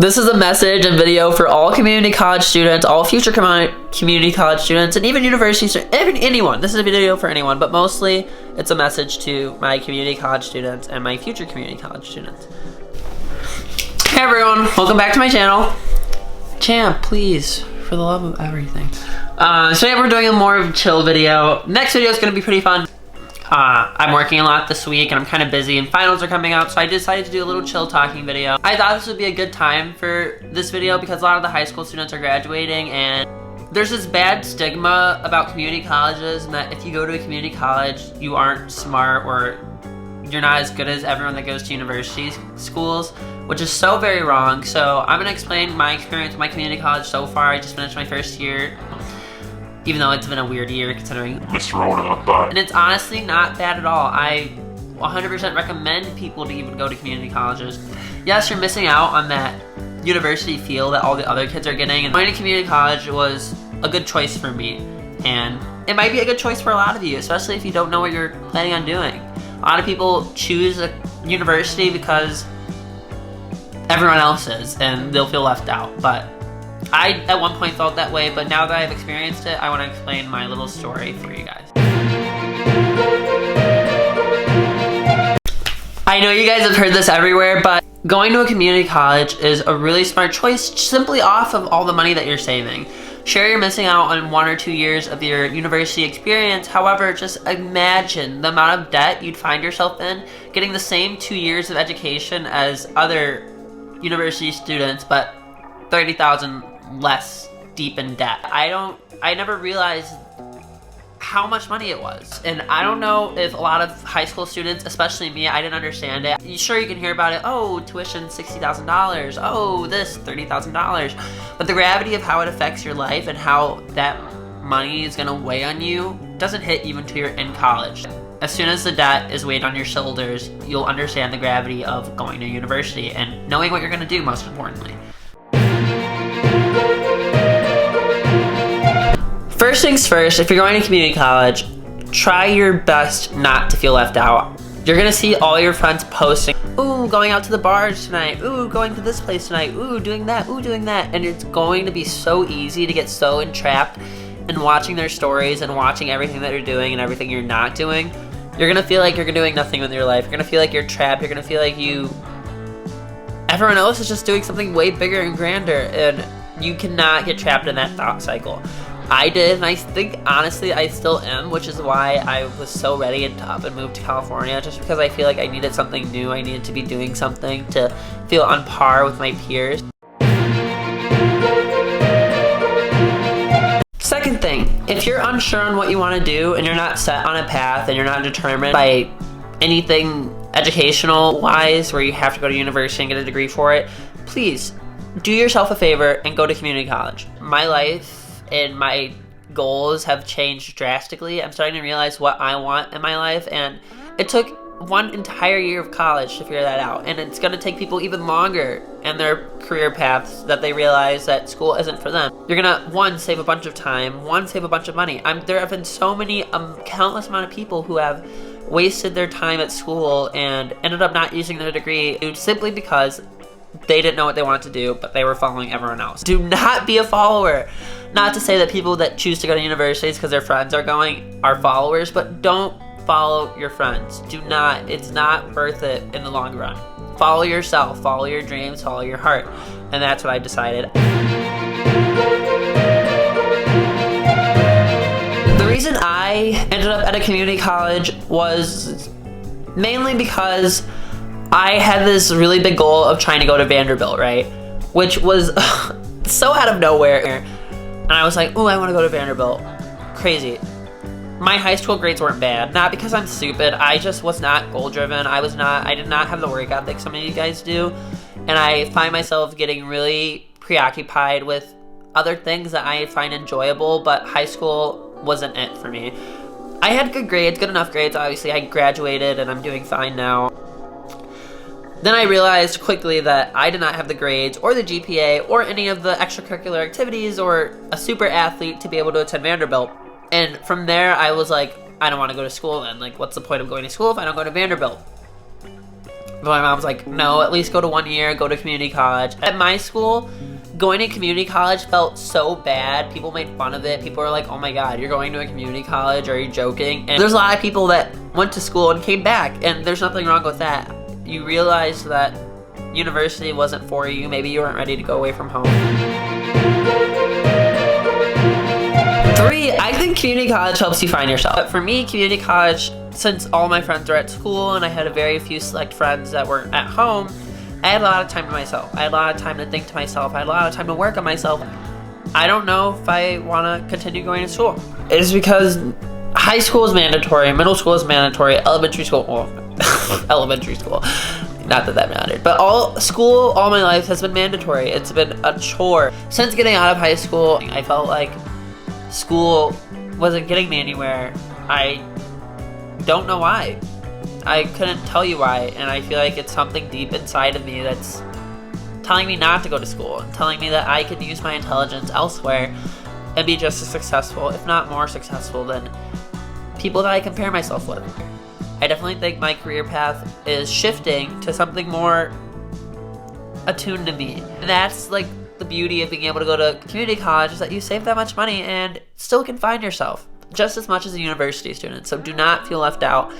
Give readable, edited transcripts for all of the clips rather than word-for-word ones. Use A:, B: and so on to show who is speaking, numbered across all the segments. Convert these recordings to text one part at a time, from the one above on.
A: This is a message and video for all community college students, all future community college students, and even university students, anyone. This is a video for anyone, but mostly it's a message to my community college students and my future community college students. Hey everyone, welcome back to my channel. Champ, please, for the love of everything. Today we're doing a more chill video. Next video is going to be pretty fun. I'm working a lot this week and I'm kind of busy and finals are coming up, so I decided to do a little chill talking video. I thought this would be a good time for this video because a lot of the high school students are graduating and there's this bad stigma about community colleges and that if you go to a community college, you aren't smart or you're not as good as everyone that goes to university schools, which is so very wrong. So I'm gonna explain my experience with my community college so far. I just finished my first year, even though it's been a weird year considering
B: Mr. Rona, but...
A: And it's honestly not bad at all. I 100% recommend people to even go to community colleges. Yes, you're missing out on that university feel that all the other kids are getting, and going to community college was a good choice for me. And it might be a good choice for a lot of you, especially if you don't know what you're planning on doing. A lot of people choose a university because everyone else is, and they'll feel left out. But I, at one point, felt that way, but now that I've experienced it, I want to explain my little story for you guys. I know you guys have heard this everywhere, but going to a community college is a really smart choice simply off of all the money that you're saving. Sure, you're missing out on 1 or 2 years of your university experience. However, just imagine the amount of debt you'd find yourself in getting the same 2 years of education as other university students, but 30,000 less deep in debt. I never realized how much money it was. And I don't know if a lot of high school students, especially me, I didn't understand it. Sure, you can hear about it, oh, tuition $60,000, oh, this $30,000. But the gravity of how it affects your life and how that money is gonna weigh on you doesn't hit even till you're in college. As soon as the debt is weighed on your shoulders, you'll understand the gravity of going to university and knowing what you're gonna do, most importantly. First things first, if you're going to community college, try your best not to feel left out. You're gonna see all your friends posting, ooh, going out to the bars tonight, ooh, going to this place tonight, ooh, doing that, ooh, doing that. And it's going to be so easy to get so entrapped in watching their stories and watching everything that you're doing and everything you're not doing. You're gonna feel like you're doing nothing with your life. You're gonna feel like you're trapped. You're gonna feel like everyone else is just doing something way bigger and grander, and you cannot get trapped in that thought cycle. I did, and I think, honestly, I still am, which is why I was so ready and up and moved to California, just because I feel like I needed something new. I needed to be doing something to feel on par with my peers. Second thing, if you're unsure on what you want to do, and you're not set on a path, and you're not determined by anything educational-wise, where you have to go to university and get a degree for it, please do yourself a favor and go to community college. My life and my goals have changed drastically. I'm starting to realize what I want in my life, and it took 1 entire year of college to figure that out, and it's going to take people even longer in their career paths that they realize that school isn't for them. You're gonna, 1, save a bunch of time, 1, save a bunch of money. There have been so many, countless amount of people who have wasted their time at school and ended up not using their degree simply because they didn't know what they wanted to do, but they were following everyone else. Do not be a follower. Not to say that people that choose to go to universities because their friends are going are followers, but don't follow your friends. Do not. It's not worth it in the long run. Follow yourself, follow your dreams, follow your heart. And that's what I decided. The reason I ended up at a community college was mainly because I had this really big goal of trying to go to Vanderbilt, right? Which was so out of nowhere. And I was like, ooh, I want to go to Vanderbilt. Crazy. My high school grades weren't bad. Not because I'm stupid. I just was not goal-driven. I did not have the work ethic some of you guys do. And I find myself getting really preoccupied with other things that I find enjoyable, but high school wasn't it for me. I had good grades, good enough grades. Obviously, I graduated and I'm doing fine now. Then I realized quickly that I did not have the grades or the GPA or any of the extracurricular activities or a super athlete to be able to attend Vanderbilt. And from there, I was like, I don't want to go to school then. Like, what's the point of going to school if I don't go to Vanderbilt? But my mom's like, no, at least go to 1 year, go to community college. At my school, going to community college felt so bad. People made fun of it. People were like, oh my god, you're going to a community college? Are you joking? And there's a lot of people that went to school and came back, and there's nothing wrong with that. You realize that university wasn't for you. Maybe you weren't ready to go away from home. 3, I think community college helps you find yourself. But for me, community college, since all my friends were at school and I had a very few select friends that were at home, I had a lot of time to myself. I had a lot of time to think to myself. I had a lot of time to work on myself. I don't know if I want to continue going to school. It's because high school is mandatory, middle school is mandatory, elementary school, well, elementary school, not that that mattered, but all my life has been mandatory. It's been a chore. Since getting out of high school, I felt like school wasn't getting me anywhere. I don't know why. I couldn't tell you why, and I feel like it's something deep inside of me that's telling me not to go to school, and telling me that I could use my intelligence elsewhere and be just as successful, if not more successful, than people that I compare myself with. I definitely think my career path is shifting to something more attuned to me. And that's like the beauty of being able to go to community college, is that you save that much money and still can find yourself just as much as a university student. So do not feel left out.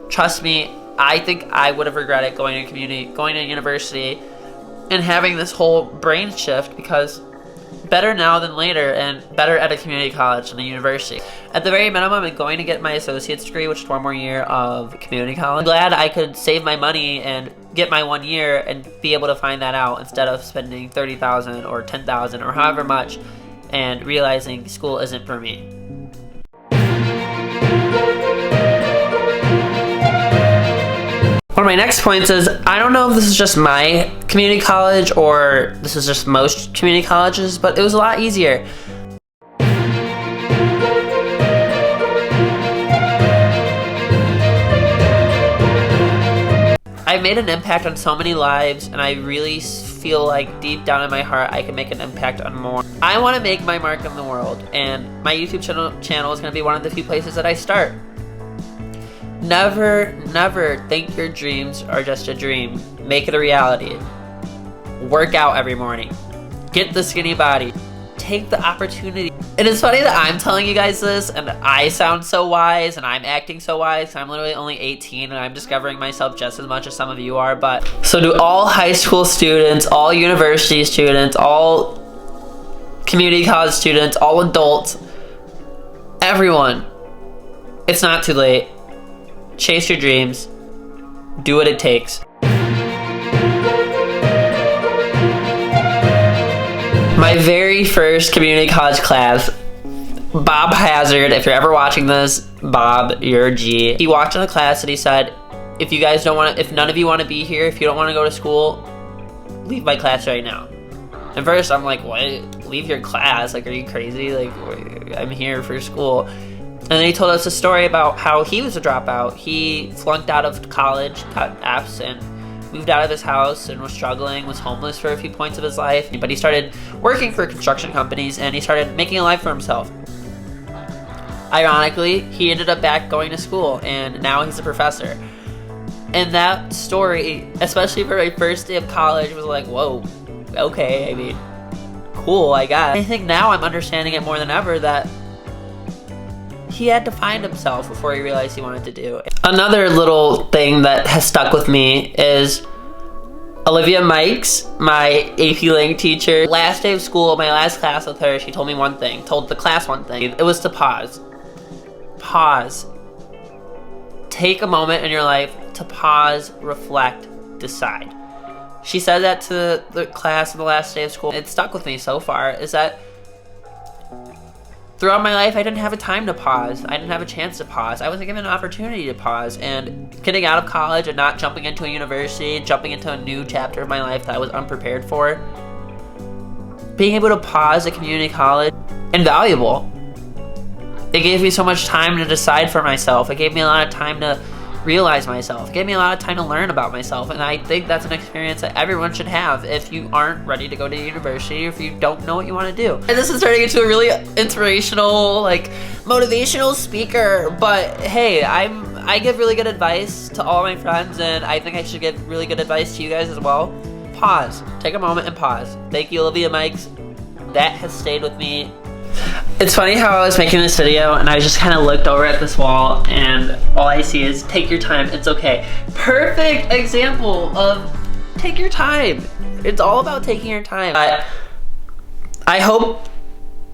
A: Trust me, I think I would have regretted going to university and having this whole brain shift, because better now than later, and better at a community college than a university. At the very minimum, I'm going to get my associate's degree, which is 1 more year of community college. I'm glad I could save my money and get my 1 year and be able to find that out instead of spending $30,000 or $10,000 or however much and realizing school isn't for me. One of my next points is, I don't know if this is just my community college or this is just most community colleges, but it was a lot easier. I've made an impact on so many lives, and I really feel like deep down in my heart I can make an impact on more. I want to make my mark in the world, and my YouTube channel is going to be one of the few places that I start. Never think your dreams are just a dream. Make it a reality. Work out every morning. Get the skinny body. Take the opportunity. And it's funny that I'm telling you guys this and I sound so wise and I'm acting so wise. I'm literally only 18 and I'm discovering myself just as much as some of you are. But so do all high school students, all university students, all community college students, all adults, everyone. It's not too late. Chase your dreams. Do what it takes. My very first community college class, Bob Hazard, if you're ever watching this, Bob, you're a G. He walked in the class and he said, if you guys don't want to, if none of you want to be here, if you don't want to go to school, leave my class right now. And first I'm like, what? Leave your class? Like, are you crazy? Like, I'm here for school. And then he told us a story about how he was a dropout. He flunked out of college, got F's, and moved out of his house and was struggling, was homeless for a few points of his life. But he started working for construction companies and he started making a life for himself. Ironically, he ended up back going to school and now he's a professor. And that story, especially for my first day of college, was like, whoa, okay, I mean, cool, I guess. I think now I'm understanding it more than ever that he had to find himself before he realized he wanted to do. Another little thing that has stuck with me is Olivia Mikes, my AP Lang teacher. Last day of school, my last class with her, she told me one thing, told the class one thing. It was to pause. Pause. Take a moment in your life to pause, reflect, decide. She said that to the class on the last day of school. It stuck with me so far, is that throughout my life, I didn't have a time to pause. I didn't have a chance to pause. I wasn't given an opportunity to pause. And getting out of college and not jumping into a university, jumping into a new chapter of my life that I was unprepared for, being able to pause at community college, invaluable. It gave me so much time to decide for myself. It gave me a lot of time to realize myself. It gave me a lot of time to learn about myself. And I think that's an experience that everyone should have if you aren't ready to go to university or if you don't know what you want to do. And this is turning into a really inspirational, like, motivational speaker. But hey, I'm I give really good advice to all my friends, and I think I should give really good advice to you guys as well. Pause. Take a moment and pause. Thank you, Olivia Mikes. That has stayed with me. It's funny how I was making this video and I just kind of looked over at this wall and all I see is take your time, it's okay. Perfect example of take your time. It's all about taking your time. I hope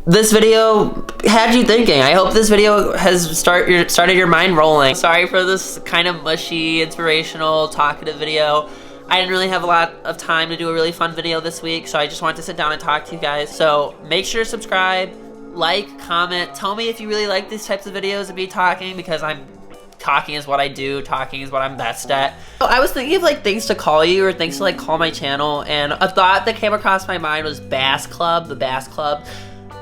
A: this video had you thinking. I hope this video has started your mind rolling. Sorry for this kind of mushy, inspirational, talkative video. I didn't really have a lot of time to do a really fun video this week, so I just wanted to sit down and talk to you guys. So make sure to subscribe, like, comment, tell me if you really like these types of videos of me talking, because talking is what I do, talking is what I'm best at. So I was thinking of like things to call you or things to like call my channel, and a thought that came across my mind was Bass Club, the Bass Club,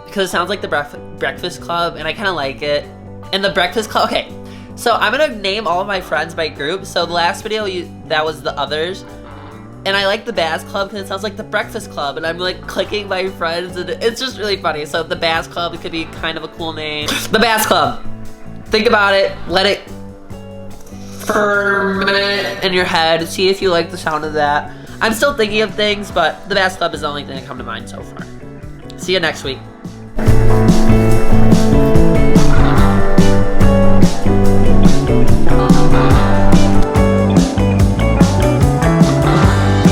A: because it sounds like the Breakfast Club, and I kind of like it. And the Breakfast Club, okay, so I'm gonna name all of my friends by group. So the last video, that was the others. And I like the Bass Club because it sounds like the Breakfast Club, and I'm like clicking my friends, and it's just really funny. So the Bass Club, it could be kind of a cool name. The Bass Club. Think about it. Let it ferment in your head. See if you like the sound of that. I'm still thinking of things, but the Bass Club is the only thing that come to mind so far. See you next week.